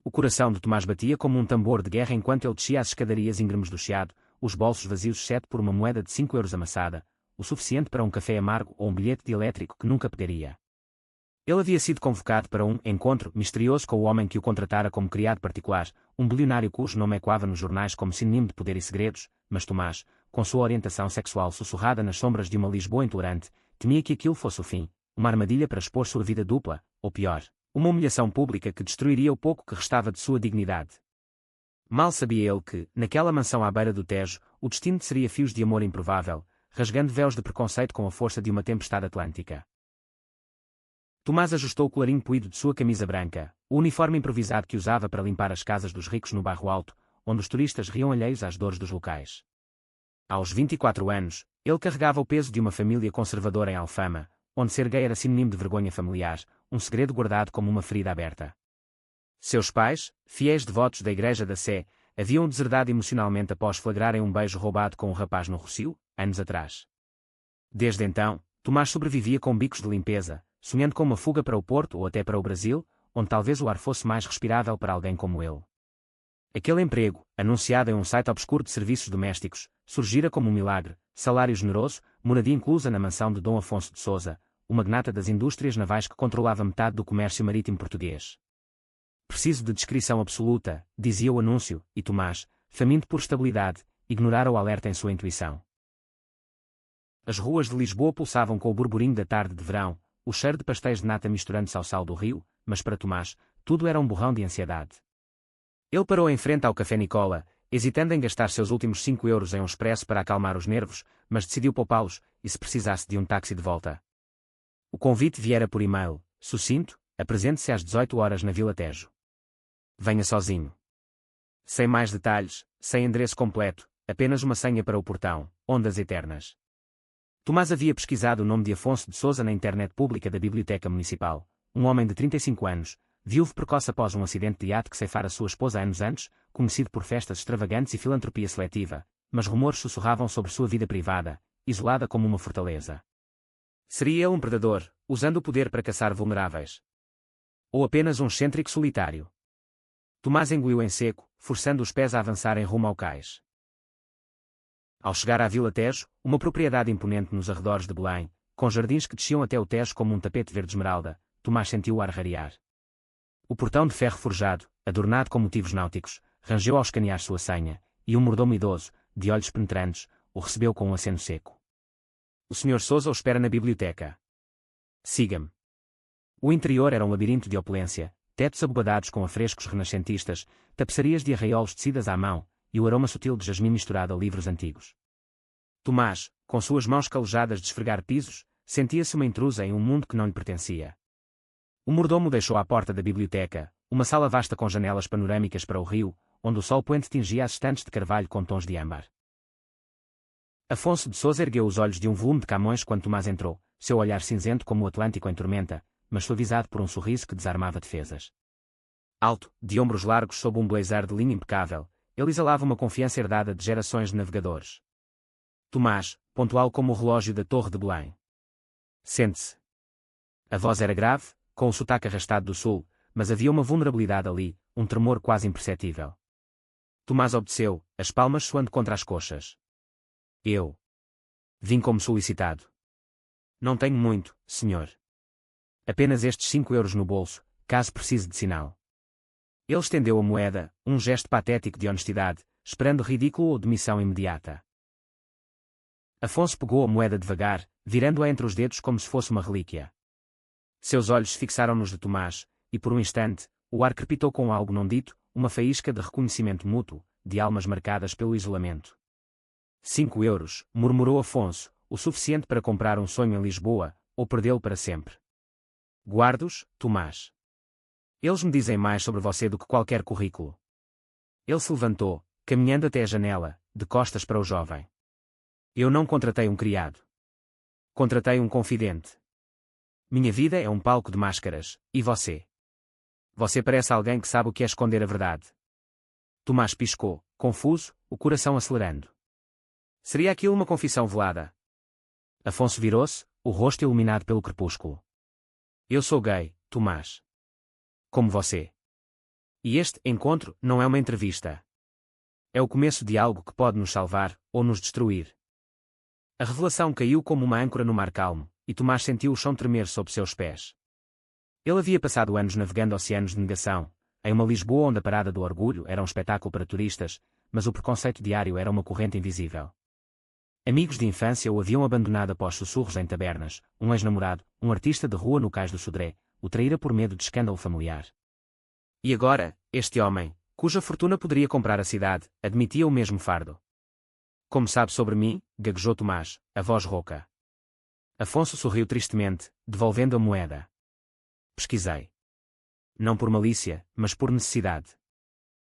O coração de Tomás batia como um tambor de guerra enquanto ele descia as escadarias íngremes do Chiado, os bolsos vazios exceto por uma moeda de 5 euros amassada, o suficiente para um café amargo ou um bilhete de elétrico que nunca pegaria. Ele havia sido convocado para um encontro misterioso com o homem que o contratara como criado particular, um bilionário cujo nome ecoava nos jornais como sinônimo de poder e segredos, mas Tomás, com sua orientação sexual sussurrada nas sombras de uma Lisboa intolerante, temia que aquilo fosse o fim, uma armadilha para expor sua vida dupla, ou pior, uma humilhação pública que destruiria o pouco que restava de sua dignidade. Mal sabia ele que, naquela mansão à beira do Tejo, o destino seria fios de amor improvável, rasgando véus de preconceito com a força de uma tempestade atlântica. Tomás ajustou o colarinho poído de sua camisa branca, o uniforme improvisado que usava para limpar as casas dos ricos no bairro Alto, onde os turistas riam alheios às dores dos locais. Aos 24 anos, ele carregava o peso de uma família conservadora em Alfama, onde ser gay era sinônimo de vergonha familiar, um segredo guardado como uma ferida aberta. Seus pais, fiéis devotos da Igreja da Sé, haviam deserdado emocionalmente após flagrarem um beijo roubado com um rapaz no Rossio, anos atrás. Desde então, Tomás sobrevivia com bicos de limpeza, sonhando com uma fuga para o Porto ou até para o Brasil, onde talvez o ar fosse mais respirável para alguém como ele. Aquele emprego, anunciado em um site obscuro de serviços domésticos, surgira como um milagre, salário generoso, moradia inclusa na mansão de Dom Afonso de Sousa, o magnata das indústrias navais que controlava metade do comércio marítimo português. Preciso de descrição absoluta, dizia o anúncio, e Tomás, faminto por estabilidade, ignorara o alerta em sua intuição. As ruas de Lisboa pulsavam com o burburinho da tarde de verão, o cheiro de pastéis de nata misturando-se ao sal do rio, mas para Tomás, tudo era um borrão de ansiedade. Ele parou em frente ao Café Nicola, hesitando em gastar seus últimos 5 euros em um expresso para acalmar os nervos, mas decidiu poupá-los, e se precisasse de um táxi de volta. O convite viera por e-mail, sucinto: apresente-se às 18 horas na Vila Tejo. Venha sozinho. Sem mais detalhes, sem endereço completo, apenas uma senha para o portão, ondas eternas. Tomás havia pesquisado o nome de Afonso de Sousa na internet pública da Biblioteca Municipal, um homem de 35 anos, viúvo precoce após um acidente de iate que ceifara sua esposa anos antes, conhecido por festas extravagantes e filantropia seletiva, mas rumores sussurravam sobre sua vida privada, isolada como uma fortaleza. Seria ele um predador, usando o poder para caçar vulneráveis? Ou apenas um excêntrico solitário? Tomás engoliu em seco, forçando os pés a avançarem rumo ao cais. Ao chegar à Vila Tejo, uma propriedade imponente nos arredores de Belém, com jardins que desciam até o Tejo como um tapete verde esmeralda, Tomás sentiu o ar rarear. O portão de ferro forjado, adornado com motivos náuticos, rangeu ao escanear sua senha, e um mordomo idoso, de olhos penetrantes, o recebeu com um aceno seco. O Sr. Sousa o espera na biblioteca. Siga-me. O interior era um labirinto de opulência, tetos abobadados com afrescos renascentistas, tapeçarias de arraiolos tecidas à mão, e o aroma sutil de jasmim misturado a livros antigos. Tomás, com suas mãos calejadas de esfregar pisos, sentia-se uma intrusa em um mundo que não lhe pertencia. O mordomo deixou à porta da biblioteca, uma sala vasta com janelas panorâmicas para o rio, onde o sol poente tingia as estantes de carvalho com tons de âmbar. Afonso de Sousa ergueu os olhos de um volume de Camões quando Tomás entrou, seu olhar cinzento como o Atlântico em tormenta, mas suavizado por um sorriso que desarmava defesas. Alto, de ombros largos sob um blazer de linha impecável, ele exalava uma confiança herdada de gerações de navegadores. Tomás, pontual como o relógio da Torre de Belém. Sente-se. A voz era grave, com o sotaque arrastado do sul, mas havia uma vulnerabilidade ali, um tremor quase imperceptível. Tomás obedeceu, as palmas suando contra as coxas. Eu vim como solicitado. Não tenho muito, senhor. Apenas estes 5 euros no bolso, caso precise de sinal. Ele estendeu a moeda, um gesto patético de honestidade, esperando ridículo ou demissão imediata. Afonso pegou a moeda devagar, virando-a entre os dedos como se fosse uma relíquia. Seus olhos fixaram-nos de Tomás, e por um instante, o ar crepitou com algo não dito, uma faísca de reconhecimento mútuo, de almas marcadas pelo isolamento. 5 euros, murmurou Afonso, o suficiente para comprar um sonho em Lisboa, ou perdê-lo para sempre. Guardo-os, Tomás. Eles me dizem mais sobre você do que qualquer currículo. Ele se levantou, caminhando até a janela, de costas para o jovem. Eu não contratei um criado. Contratei um confidente. Minha vida é um palco de máscaras, e você? Você parece alguém que sabe o que é esconder a verdade. Tomás piscou, confuso, o coração acelerando. Seria aquilo uma confissão velada? Afonso virou-se, o rosto iluminado pelo crepúsculo. Eu sou gay, Tomás. Como você. E este encontro não é uma entrevista. É o começo de algo que pode nos salvar, ou nos destruir. A revelação caiu como uma âncora no mar calmo, e Tomás sentiu o chão tremer sob seus pés. Ele havia passado anos navegando oceanos de negação, em uma Lisboa onde a parada do orgulho era um espetáculo para turistas, mas o preconceito diário era uma corrente invisível. Amigos de infância o haviam abandonado após sussurros em tabernas, um ex-namorado, um artista de rua no cais do Sodré, o traíra por medo de escândalo familiar. E agora, este homem, cuja fortuna poderia comprar a cidade, admitia o mesmo fardo. Como sabe sobre mim? Gaguejou Tomás, a voz rouca. Afonso sorriu tristemente, devolvendo a moeda. Pesquisei. Não por malícia, mas por necessidade.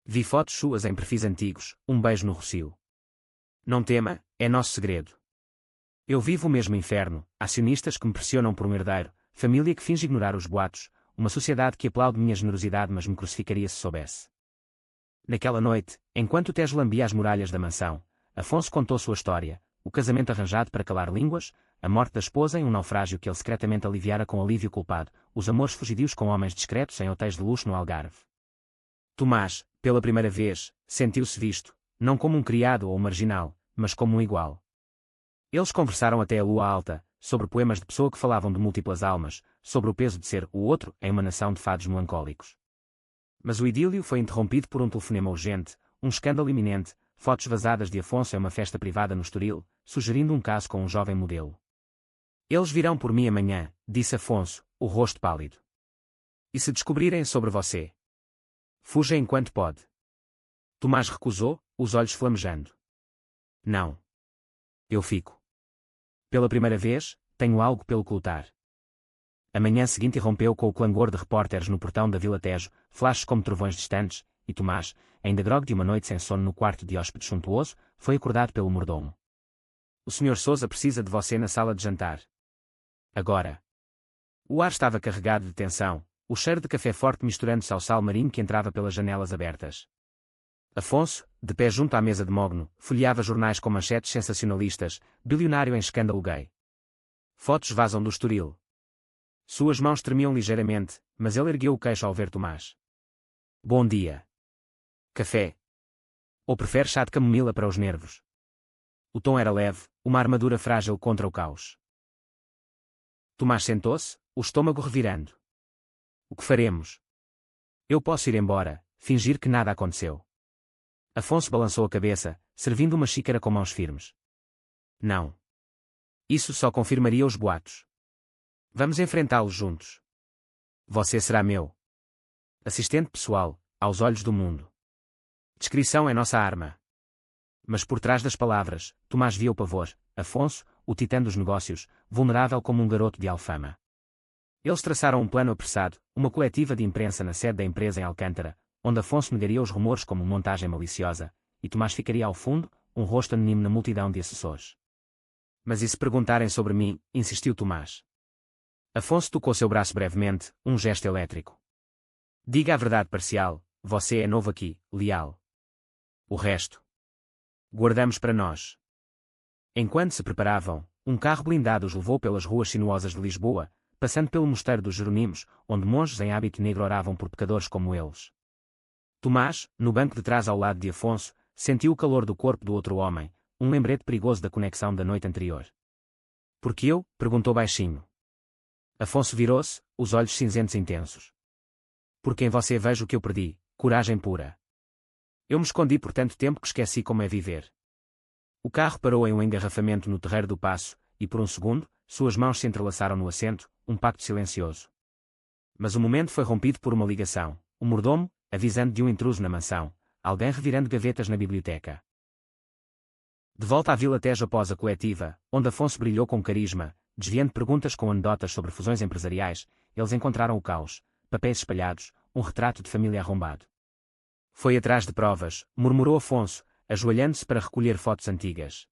Vi fotos suas em perfis antigos, um beijo no rocio. Não tema, é nosso segredo. Eu vivo o mesmo inferno, acionistas que me pressionam por um herdeiro, família que finge ignorar os boatos, uma sociedade que aplaude minha generosidade mas me crucificaria se soubesse. Naquela noite, enquanto Tejo lambia as muralhas da mansão, Afonso contou sua história, o casamento arranjado para calar línguas, a morte da esposa em um naufrágio que ele secretamente aliviara com alívio culpado, os amores fugidios com homens discretos em hotéis de luxo no Algarve. Tomás, pela primeira vez, sentiu-se visto, não como um criado ou um marginal, mas como um igual. Eles conversaram até a lua alta, sobre poemas de pessoa que falavam de múltiplas almas, sobre o peso de ser o outro em uma nação de fados melancólicos. Mas o idílio foi interrompido por um telefonema urgente, um escândalo iminente, fotos vazadas de Afonso em uma festa privada no Estoril, sugerindo um caso com um jovem modelo. Eles virão por mim amanhã, disse Afonso, o rosto pálido. E se descobrirem sobre você? Fuja enquanto pode. Tomás recusou, os olhos flamejando. Não. Eu fico. Pela primeira vez, tenho algo pelo que lutar. A manhã seguinte irrompeu com o clangor de repórteres no portão da Vila Tejo, flashes como trovões distantes, e Tomás, ainda grogue de uma noite sem sono no quarto de hóspede suntuoso, foi acordado pelo mordomo. O Sr. Sousa precisa de você na sala de jantar. Agora. O ar estava carregado de tensão, o cheiro de café forte misturando-se ao sal marinho que entrava pelas janelas abertas. Afonso, de pé junto à mesa de mogno, folheava jornais com manchetes sensacionalistas, bilionário em escândalo gay. Fotos vazam do Estoril. Suas mãos tremiam ligeiramente, mas ele ergueu o queixo ao ver Tomás. Bom dia. Café. Ou prefere chá de camomila para os nervos? O tom era leve, uma armadura frágil contra o caos. Tomás sentou-se, o estômago revirando. O que faremos? Eu posso ir embora, fingir que nada aconteceu. Afonso balançou a cabeça, servindo uma xícara com mãos firmes. Não. Isso só confirmaria os boatos. Vamos enfrentá-los juntos. Você será meu assistente pessoal, aos olhos do mundo. Discrição é nossa arma. Mas por trás das palavras, Tomás via o pavor, Afonso, o titã dos negócios, vulnerável como um garoto de Alfama. Eles traçaram um plano apressado, uma coletiva de imprensa na sede da empresa em Alcântara, onde Afonso negaria os rumores como montagem maliciosa, e Tomás ficaria ao fundo, um rosto anónimo na multidão de assessores. Mas e se perguntarem sobre mim, insistiu Tomás. Afonso tocou seu braço brevemente, um gesto elétrico. Diga a verdade parcial, você é novo aqui, leal. O resto guardamos para nós. Enquanto se preparavam, um carro blindado os levou pelas ruas sinuosas de Lisboa, passando pelo mosteiro dos Jerónimos, onde monges em hábito negro oravam por pecadores como eles. Tomás, no banco de trás ao lado de Afonso, sentiu o calor do corpo do outro homem, um lembrete perigoso da conexão da noite anterior. Por que eu? Perguntou baixinho. Afonso virou-se, os olhos cinzentos intensos. Porque em você vejo o que eu perdi, coragem pura. Eu me escondi por tanto tempo que esqueci como é viver. O carro parou em um engarrafamento no terreiro do Paço, e por um segundo, suas mãos se entrelaçaram no assento, um pacto silencioso. Mas o momento foi rompido por uma ligação, o mordomo, avisando de um intruso na mansão, alguém revirando gavetas na biblioteca. De volta à Vila Tejo após a coletiva, onde Afonso brilhou com carisma, desviando perguntas com anedotas sobre fusões empresariais, eles encontraram o caos, papéis espalhados, um retrato de família arrombado. Foi atrás de provas, murmurou Afonso, ajoelhando-se para recolher fotos antigas.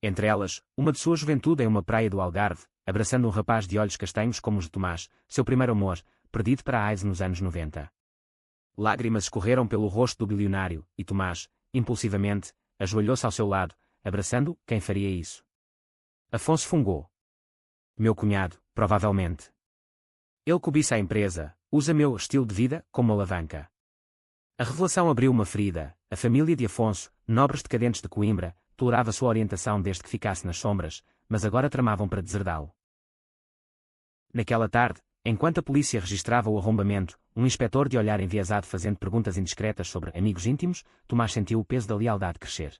Entre elas, uma de sua juventude em uma praia do Algarve, abraçando um rapaz de olhos castanhos como os de Tomás, seu primeiro amor, perdido para a AIDS nos anos 90. Lágrimas escorreram pelo rosto do bilionário, e Tomás, impulsivamente, ajoelhou-se ao seu lado, abraçando quem faria isso. Afonso fungou. Meu cunhado, provavelmente. Ele cobiça a empresa, usa meu estilo de vida como alavanca. A revelação abriu uma ferida. A família de Afonso, nobres decadentes de Coimbra, tolerava sua orientação desde que ficasse nas sombras, mas agora tramavam para deserdá-lo. Naquela tarde, enquanto a polícia registrava o arrombamento, um inspetor de olhar enviesado fazendo perguntas indiscretas sobre amigos íntimos, Tomás sentiu o peso da lealdade crescer.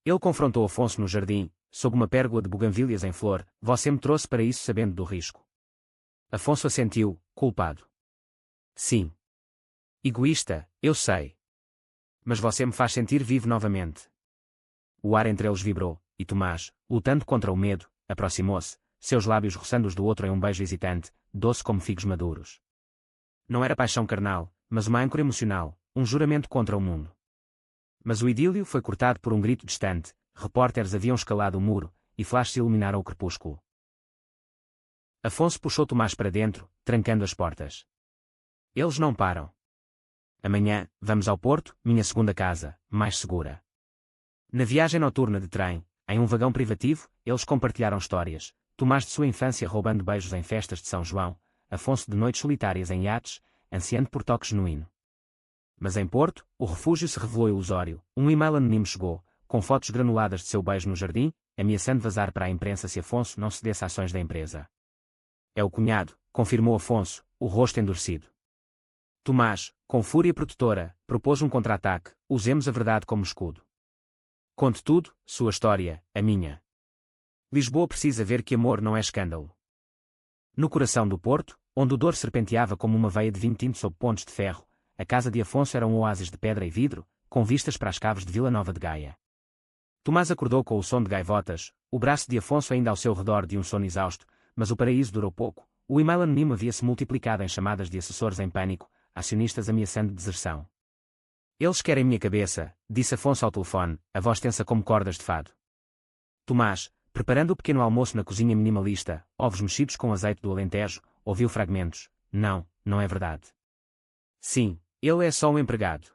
Ele confrontou Afonso no jardim, sob uma pérgola de buganvílias em flor. Você me trouxe para isso sabendo do risco. Afonso assentiu, culpado. Sim. Egoísta, eu sei. Mas você me faz sentir vivo novamente. O ar entre eles vibrou, e Tomás, lutando contra o medo, aproximou-se, seus lábios roçando os do outro em um beijo hesitante, doce como figos maduros. Não era paixão carnal, mas uma âncora emocional, um juramento contra o mundo. Mas o idílio foi cortado por um grito distante. Repórteres haviam escalado o muro, e flashes iluminaram o crepúsculo. Afonso puxou Tomás para dentro, trancando as portas. Eles não param. Amanhã, vamos ao Porto, minha segunda casa, mais segura. Na viagem noturna de trem, em um vagão privativo, eles compartilharam histórias. Tomás de sua infância roubando beijos em festas de São João, Afonso de noites solitárias em iates, ansiando por toque genuíno. Mas em Porto, o refúgio se revelou ilusório. Um e-mail anónimo chegou, com fotos granuladas de seu beijo no jardim, ameaçando vazar para a imprensa se Afonso não cedesse ações da empresa. É o cunhado, confirmou Afonso, o rosto endurecido. Tomás, com fúria protetora, propôs um contra-ataque. Usemos a verdade como escudo. Conte tudo, sua história, a minha. Lisboa precisa ver que amor não é escândalo. No coração do Porto, onde o Douro serpenteava como uma veia de vinho tinto sob pontes de ferro, a casa de Afonso era um oásis de pedra e vidro, com vistas para as caves de Vila Nova de Gaia. Tomás acordou com o som de gaivotas, o braço de Afonso ainda ao seu redor de um sono exausto, mas o paraíso durou pouco. O e-mail anónimo havia-se multiplicado em chamadas de assessores em pânico, acionistas ameaçando deserção. Eles querem minha cabeça, disse Afonso ao telefone, a voz tensa como cordas de fado. Tomás, preparando o pequeno almoço na cozinha minimalista, ovos mexidos com azeite do Alentejo, ouviu fragmentos. Não, não é verdade. Sim, ele é só um empregado.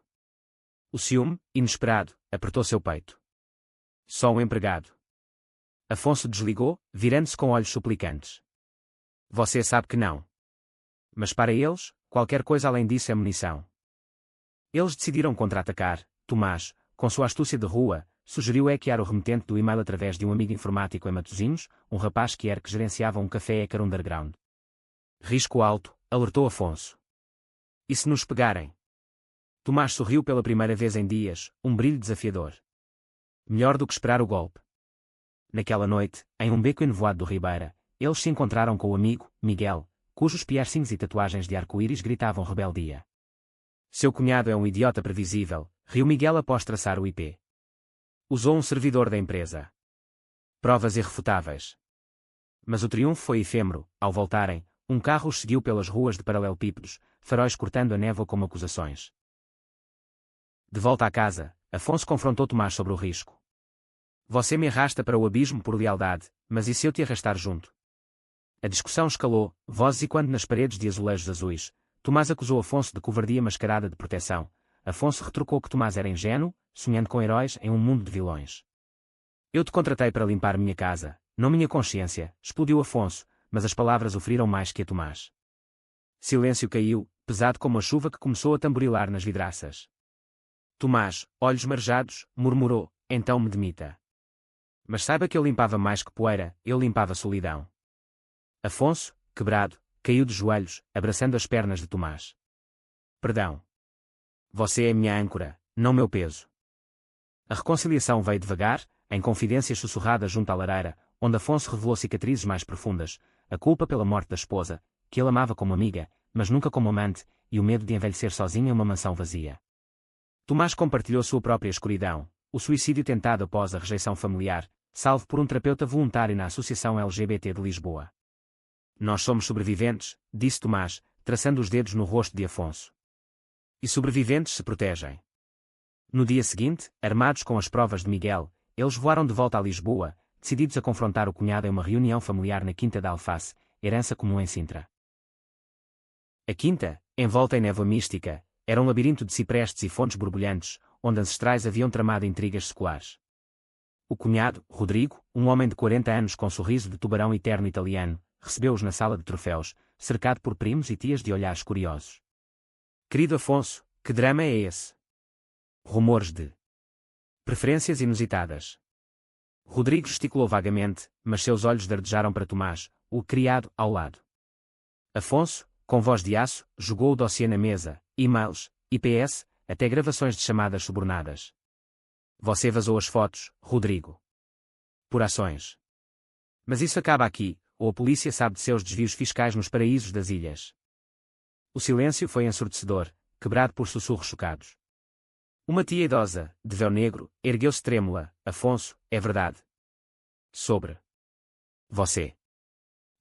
O ciúme, inesperado, apertou seu peito. Só um empregado. Afonso desligou, virando-se com olhos suplicantes. Você sabe que não. Mas para eles, qualquer coisa além disso é munição. Eles decidiram contra-atacar. Tomás, com sua astúcia de rua, sugeriu hackear o remetente do e-mail através de um amigo informático em Matosinhos, um rapaz que gerenciava um café hacker underground. Risco alto, alertou Afonso. E se nos pegarem? Tomás sorriu pela primeira vez em dias, um brilho desafiador. Melhor do que esperar o golpe. Naquela noite, em um beco enevoado do Ribeira, eles se encontraram com o amigo, Miguel, cujos piercings e tatuagens de arco-íris gritavam rebeldia. Seu cunhado é um idiota previsível, riu Miguel após traçar o IP. Usou um servidor da empresa. Provas irrefutáveis. Mas o triunfo foi efêmero. Ao voltarem, um carro os seguiu pelas ruas de paralelepípedos, faróis cortando a névoa como acusações. De volta à casa, Afonso confrontou Tomás sobre o risco. Você me arrasta para o abismo por lealdade, mas e se eu te arrastar junto? A discussão escalou, vozes ecoando nas paredes de azulejos azuis. Tomás acusou Afonso de covardia mascarada de proteção. Afonso retrucou que Tomás era ingênuo, sonhando com heróis em um mundo de vilões. Eu te contratei para limpar minha casa, não minha consciência, explodiu Afonso, mas as palavras o feriram mais que a Tomás. Silêncio caiu, pesado como a chuva que começou a tamborilar nas vidraças. Tomás, olhos marejados, murmurou, então me demita. Mas saiba que eu limpava mais que poeira, eu limpava solidão. Afonso, quebrado, caiu de joelhos, abraçando as pernas de Tomás. Perdão. Você é minha âncora, não meu peso. A reconciliação veio devagar, em confidências sussurradas junto à lareira, onde Afonso revelou cicatrizes mais profundas, a culpa pela morte da esposa, que ele amava como amiga, mas nunca como amante, e o medo de envelhecer sozinho em uma mansão vazia. Tomás compartilhou sua própria escuridão, o suicídio tentado após a rejeição familiar, salvo por um terapeuta voluntário na Associação LGBT de Lisboa. Nós somos sobreviventes, disse Tomás, traçando os dedos no rosto de Afonso. E sobreviventes se protegem. No dia seguinte, armados com as provas de Miguel, eles voaram de volta a Lisboa, decididos a confrontar o cunhado em uma reunião familiar na Quinta da Alface, herança comum em Sintra. A quinta, envolta em névoa mística, era um labirinto de ciprestes e fontes borbulhantes, onde ancestrais haviam tramado intrigas seculares. O cunhado, Rodrigo, um homem de 40 anos com sorriso de tubarão eterno italiano, recebeu-os na sala de troféus, cercado por primos e tias de olhares curiosos. Querido Afonso, Que drama é esse? Rumores de preferências inusitadas. Rodrigo gesticulou vagamente, mas seus olhos dardejaram para Tomás, o criado, ao lado. Afonso, com voz de aço, jogou o dossiê na mesa, e-mails, IPS, até gravações de chamadas subornadas. Você vazou as fotos, Rodrigo. Por ações. Mas isso acaba aqui, ou a polícia sabe de seus desvios fiscais nos paraísos das ilhas. O silêncio foi ensurdecedor, quebrado por sussurros chocados. Uma tia idosa, de véu negro, ergueu-se trêmula. Afonso, é verdade. Sobre você.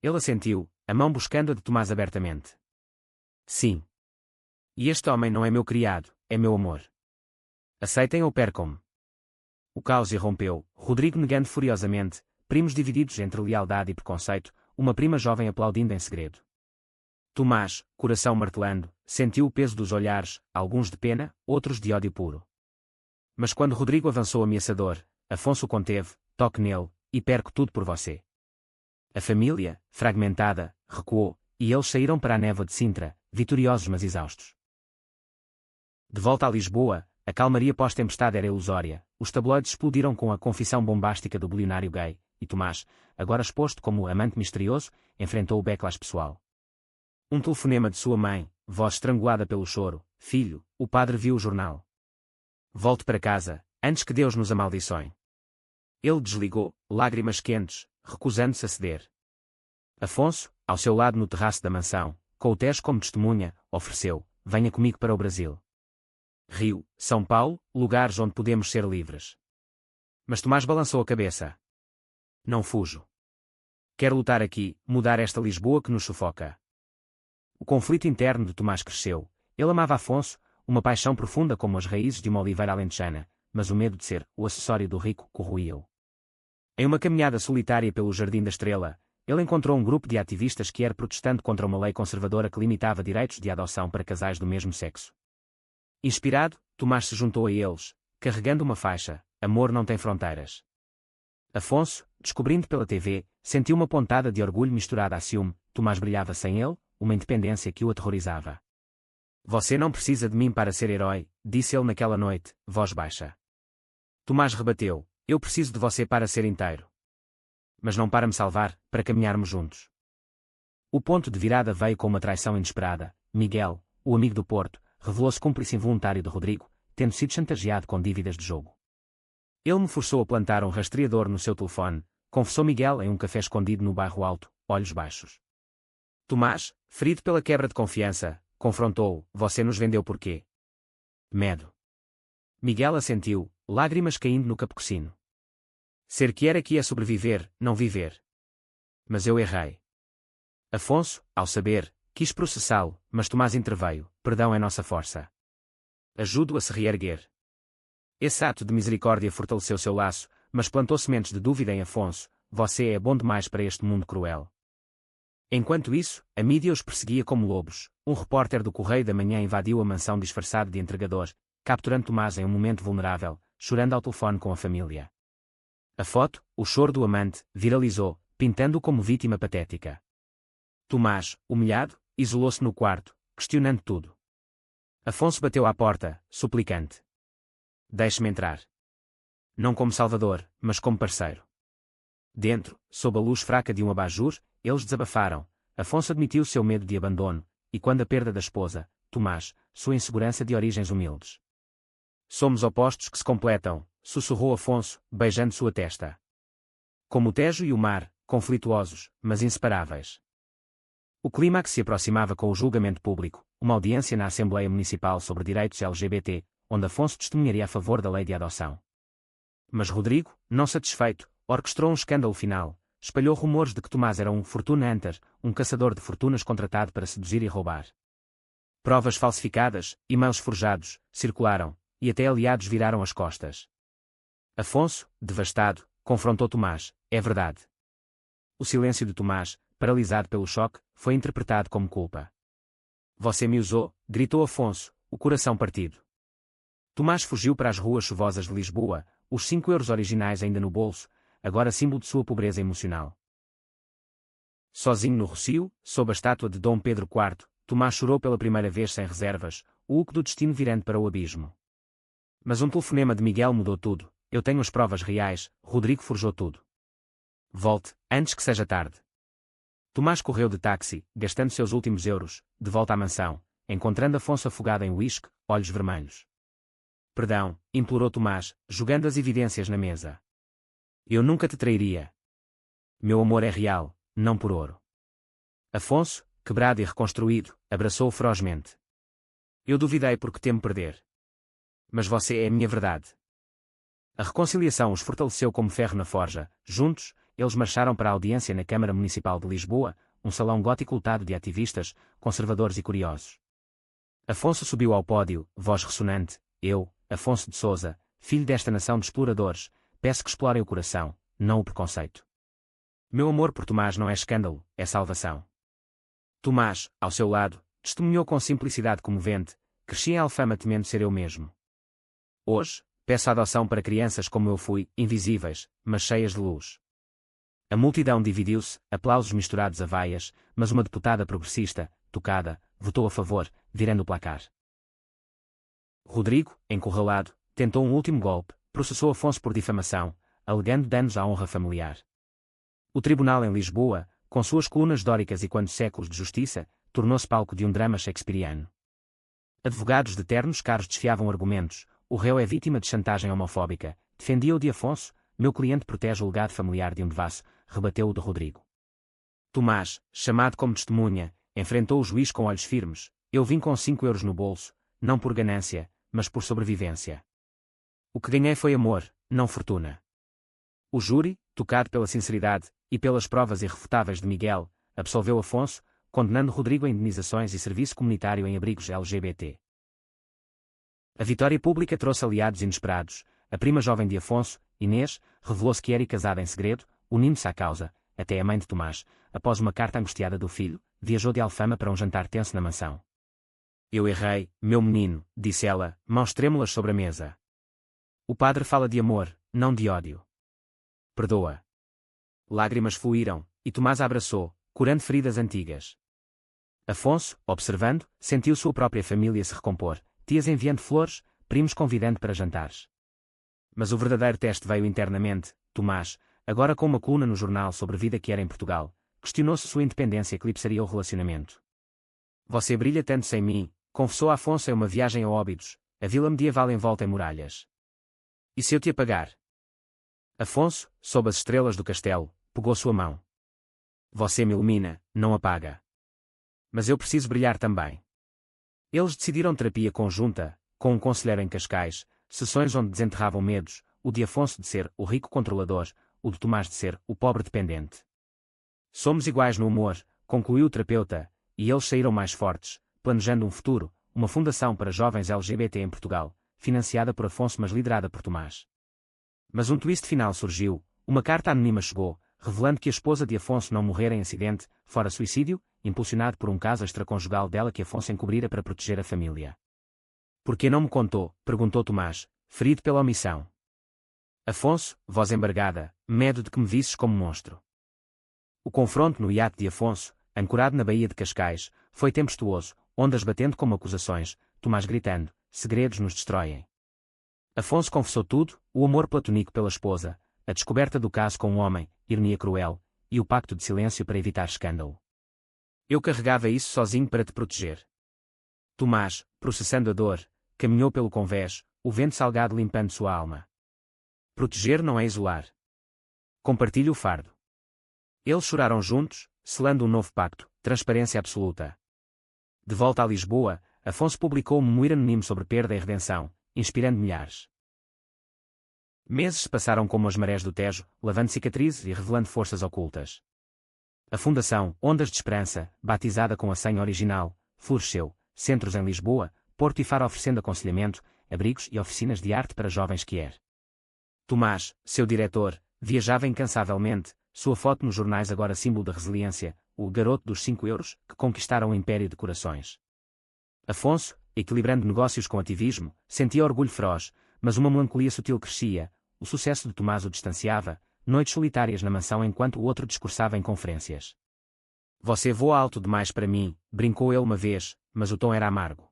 Ele assentiu, a mão buscando a de Tomás abertamente. Sim. E este homem não é meu criado, é meu amor. Aceitem ou percam-me. O caos irrompeu, Rodrigo negando furiosamente, primos divididos entre lealdade e preconceito, uma prima jovem aplaudindo em segredo. Tomás, coração martelando, sentiu o peso dos olhares, alguns de pena, outros de ódio puro. Mas quando Rodrigo avançou ameaçador, Afonso o conteve, toque nele, e perco tudo por você. A família, fragmentada, recuou, e eles saíram para a névoa de Sintra, vitoriosos mas exaustos. De volta a Lisboa, a calmaria pós-tempestade era ilusória, os tabloides explodiram com a confissão bombástica do bilionário gay, e Tomás, agora exposto como amante misterioso, enfrentou o backlash pessoal. Um telefonema de sua mãe, voz estrangulada pelo choro, filho, o padre viu o jornal. Volte para casa, antes que Deus nos amaldiçoe. Ele desligou, lágrimas quentes, recusando-se a ceder. Afonso, ao seu lado no terraço da mansão, com o Tejo como testemunha, ofereceu, venha comigo para o Brasil. Rio, São Paulo, lugares onde podemos ser livres. Mas Tomás balançou a cabeça. Não fujo. Quero lutar aqui, mudar esta Lisboa que nos sufoca. O conflito interno de Tomás cresceu. Ele amava Afonso, uma paixão profunda como as raízes de uma oliveira alentejana, mas o medo de ser o acessório do rico corroía-o. Em uma caminhada solitária pelo Jardim da Estrela, ele encontrou um grupo de ativistas que era protestando contra uma lei conservadora que limitava direitos de adoção para casais do mesmo sexo. Inspirado, Tomás se juntou a eles, carregando uma faixa, Amor não tem fronteiras. Afonso, descobrindo pela TV, sentiu uma pontada de orgulho misturada a ciúme. Tomás brilhava sem ele, uma independência que o aterrorizava. Você não precisa de mim para ser herói, disse ele naquela noite, voz baixa. Tomás rebateu, eu preciso de você para ser inteiro. Mas não para me salvar, para caminharmos juntos. O ponto de virada veio com uma traição inesperada. Miguel, o amigo do Porto, revelou-se cúmplice involuntário de Rodrigo, tendo sido chantageado com dívidas de jogo. Ele me forçou a plantar um rastreador no seu telefone, confessou Miguel em um café escondido no bairro Alto, olhos baixos. Tomás, ferido pela quebra de confiança, confrontou-o, você nos vendeu por quê? Medo. Miguel assentiu, lágrimas caindo no capucino. Ser que era que ia sobreviver, não viver. Mas eu errei. Afonso, ao saber, quis processá-lo, mas Tomás interveio, perdão é nossa força. Ajudo a se reerguer. Esse ato de misericórdia fortaleceu seu laço, mas plantou sementes de dúvida em Afonso, você é bom demais para este mundo cruel. Enquanto isso, a mídia os perseguia como lobos. Um repórter do Correio da Manhã invadiu a mansão disfarçado de entregador, capturando Tomás em um momento vulnerável, chorando ao telefone com a família. A foto, o choro do amante, viralizou, pintando-o como vítima patética. Tomás, humilhado, isolou-se no quarto, questionando tudo. Afonso bateu à porta, suplicante. Deixe-me entrar. Não como salvador, mas como parceiro. Dentro, sob a luz fraca de um abajur, eles desabafaram. Afonso admitiu seu medo de abandono, e quando a perda da esposa, Tomás, sua insegurança de origens humildes. Somos opostos que se completam, sussurrou Afonso, beijando sua testa. Como o Tejo e o mar, conflituosos, mas inseparáveis. O clímax se aproximava com o julgamento público, uma audiência na Assembleia Municipal sobre direitos LGBT, onde Afonso testemunharia a favor da lei de adoção. Mas Rodrigo, não satisfeito, orquestrou um escândalo final, espalhou rumores de que Tomás era um fortuna hunter, um caçador de fortunas contratado para seduzir e roubar. Provas falsificadas, e-mails forjados, circularam, e até aliados viraram as costas. Afonso, devastado, confrontou Tomás, é verdade. O silêncio de Tomás, paralisado pelo choque, foi interpretado como culpa. Você me usou, gritou Afonso, o coração partido. Tomás fugiu para as ruas chuvosas de Lisboa, os 5 euros originais ainda no bolso, agora símbolo de sua pobreza emocional. Sozinho no Rossio, sob a estátua de Dom Pedro IV, Tomás chorou pela primeira vez sem reservas, o uco do destino virando para o abismo. Mas um telefonema de Miguel mudou tudo. Eu tenho as provas reais, Rodrigo forjou tudo. Volte, antes que seja tarde. Tomás correu de táxi, gastando seus últimos euros, de volta à mansão, encontrando Afonso afogado em uísque, olhos vermelhos. Perdão, implorou Tomás, jogando as evidências na mesa. Eu nunca te trairia. Meu amor é real, não por ouro. Afonso, quebrado e reconstruído, abraçou-o ferozmente. Eu duvidei porque temo perder. Mas você é a minha verdade. A reconciliação os fortaleceu como ferro na forja. Juntos, eles marcharam para a audiência na Câmara Municipal de Lisboa, um salão gótico lotado de ativistas, conservadores e curiosos. Afonso subiu ao pódio, voz ressonante. Eu, Afonso de Sousa, filho desta nação de exploradores, peço que explorem o coração, não o preconceito. Meu amor por Tomás não é escândalo, é salvação. Tomás, ao seu lado, testemunhou com simplicidade comovente, cresci em Alfama temendo ser eu mesmo. Hoje, peço adoção para crianças como eu fui, invisíveis, mas cheias de luz. A multidão dividiu-se, aplausos misturados a vaias, mas uma deputada progressista, tocada, votou a favor, virando o placar. Rodrigo, encurralado, tentou um último golpe, processou Afonso por difamação, alegando danos à honra familiar. O tribunal em Lisboa, com suas colunas dóricas e quantos séculos de justiça, tornou-se palco de um drama shakespeariano. Advogados de ternos caros desfiavam argumentos, o réu é vítima de chantagem homofóbica, defendia-o de Afonso, meu cliente protege o legado familiar de um devasso, rebateu-o de Rodrigo. Tomás, chamado como testemunha, enfrentou o juiz com olhos firmes, eu vim com 5 euros no bolso, não por ganância, mas por sobrevivência. O que ganhei foi amor, não fortuna. O júri, tocado pela sinceridade e pelas provas irrefutáveis de Miguel, absolveu Afonso, condenando Rodrigo a indenizações e serviço comunitário em abrigos LGBT. A vitória pública trouxe aliados inesperados. A prima jovem de Afonso, Inês, revelou-se que era casada em segredo, unindo-se à causa, até a mãe de Tomás, após uma carta angustiada do filho, viajou de Alfama para um jantar tenso na mansão. Eu errei, meu menino, disse ela, mãos trêmulas sobre a mesa. O padre fala de amor, não de ódio. Perdoa. Lágrimas fluíram, e Tomás a abraçou, curando feridas antigas. Afonso, observando, sentiu sua própria família se recompor, tias enviando flores, primos convidando para jantares. Mas o verdadeiro teste veio internamente. Tomás, agora com uma coluna no jornal sobre a vida que era em Portugal, questionou se sua independência eclipsaria o relacionamento. Você brilha tanto sem mim, confessou Afonso em uma viagem a Óbidos, a vila medieval envolta em muralhas. E se eu te apagar? Afonso, sob as estrelas do castelo, pegou sua mão. Você me ilumina, não apaga. Mas eu preciso brilhar também. Eles decidiram terapia conjunta, com um conselheiro em Cascais, sessões onde desenterravam medos, o de Afonso de ser o rico controlador, o de Tomás de ser o pobre dependente. Somos iguais no humor, concluiu o terapeuta, e eles saíram mais fortes, planejando um futuro, uma fundação para jovens LGBT em Portugal, financiada por Afonso mas liderada por Tomás. Mas um twist final surgiu, uma carta anônima chegou, revelando que a esposa de Afonso não morrera em acidente, fora suicídio, impulsionado por um caso extraconjugal dela que Afonso encobrira para proteger a família. Por que não me contou? Perguntou Tomás, ferido pela omissão. Afonso, voz embargada, medo de que me visses como monstro. O confronto no iate de Afonso, ancorado na Baía de Cascais, foi tempestuoso, ondas batendo como acusações, Tomás gritando, segredos nos destroem. Afonso confessou tudo, o amor platônico pela esposa, a descoberta do caso com um homem, ironia cruel, e o pacto de silêncio para evitar escândalo. Eu carregava isso sozinho para te proteger. Tomás, processando a dor, caminhou pelo convés, o vento salgado limpando sua alma. Proteger não é isolar. Compartilhe o fardo. Eles choraram juntos, selando um novo pacto, transparência absoluta. De volta a Lisboa, Afonso publicou um memoir anónimo sobre perda e redenção, inspirando milhares. Meses se passaram como as marés do Tejo, lavando cicatrizes e revelando forças ocultas. A Fundação Ondas de Esperança, batizada com a senha original, floresceu, centros em Lisboa, Porto e Faro oferecendo aconselhamento, abrigos e oficinas de arte para jovens que er. Tomás, seu diretor, viajava incansavelmente, sua foto nos jornais agora símbolo da resiliência, o garoto dos 5 euros, que conquistaram o império de corações. Afonso, equilibrando negócios com ativismo, sentia orgulho feroz, mas uma melancolia sutil crescia, o sucesso de Tomás o distanciava, noites solitárias na mansão enquanto o outro discursava em conferências. Você voa alto demais para mim, brincou ele uma vez, mas o tom era amargo.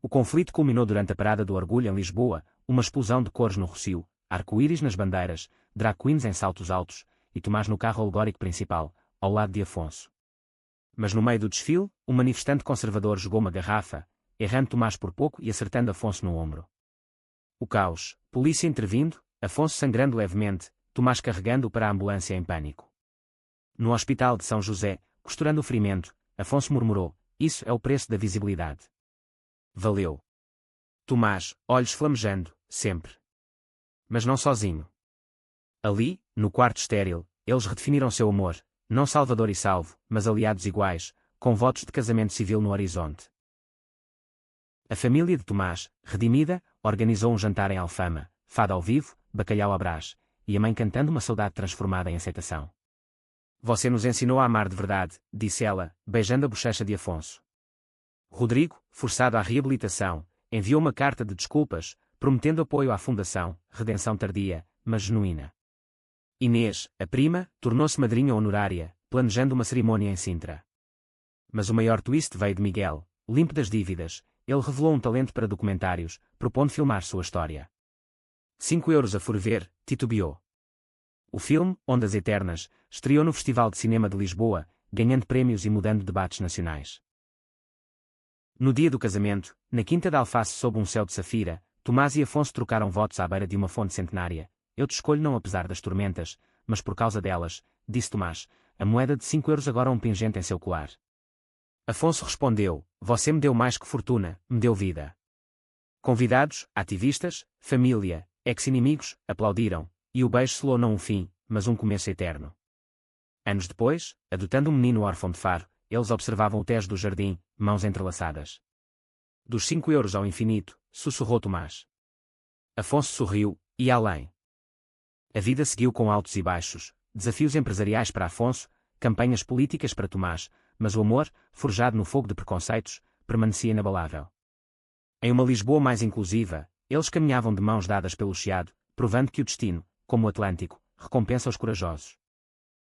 O conflito culminou durante a Parada do Orgulho em Lisboa, uma explosão de cores no Rossio, arco-íris nas bandeiras, drag queens em saltos altos, e Tomás no carro alegórico principal, ao lado de Afonso. Mas no meio do desfile, um manifestante conservador jogou uma garrafa, errando Tomás por pouco e acertando Afonso no ombro. O caos, polícia intervindo, Afonso sangrando levemente, Tomás carregando-o para a ambulância em pânico. No hospital de São José, costurando o ferimento, Afonso murmurou: "Isso é o preço da visibilidade." Valeu. Tomás, olhos flamejando, sempre. Mas não sozinho. Ali, no quarto estéril, eles redefiniram seu amor, não salvador e salvo, mas aliados iguais, com votos de casamento civil no horizonte. A família de Tomás, redimida, organizou um jantar em Alfama, fado ao vivo, bacalhau à brás, e a mãe cantando uma saudade transformada em aceitação. "Você nos ensinou a amar de verdade", disse ela, beijando a bochecha de Afonso. Rodrigo, forçado à reabilitação, enviou uma carta de desculpas, prometendo apoio à Fundação, redenção tardia, mas genuína. Inês, a prima, tornou-se madrinha honorária, planejando uma cerimônia em Sintra. Mas o maior twist veio de Miguel. Limpo das dívidas, ele revelou um talento para documentários, propondo filmar sua história. 5 euros a ferver, titubeou. O filme, Ondas Eternas, estreou no Festival de Cinema de Lisboa, ganhando prémios e mudando debates nacionais. No dia do casamento, na Quinta da Alface sob um céu de safira, Tomás e Afonso trocaram votos à beira de uma fonte centenária. "Eu te escolho não apesar das tormentas, mas por causa delas", disse Tomás, a moeda de 5 euros agora um pingente em seu colar. Afonso respondeu: "Você me deu mais que fortuna, me deu vida." Convidados, ativistas, família, ex-inimigos, aplaudiram, e o beijo selou não um fim, mas um começo eterno. Anos depois, adotando um menino órfão de Faro, eles observavam o Tejo do jardim, mãos entrelaçadas. "Dos 5 euros ao infinito", sussurrou Tomás. Afonso sorriu, e além. A vida seguiu com altos e baixos, desafios empresariais para Afonso, campanhas políticas para Tomás, mas o amor, forjado no fogo de preconceitos, permanecia inabalável. Em uma Lisboa mais inclusiva, eles caminhavam de mãos dadas pelo Chiado, provando que o destino, como o Atlântico, recompensa os corajosos.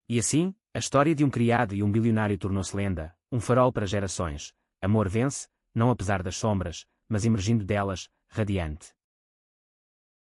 E assim, a história de um criado e um bilionário tornou-se lenda, um farol para gerações. Amor vence, não apesar das sombras, mas emergindo delas, radiante.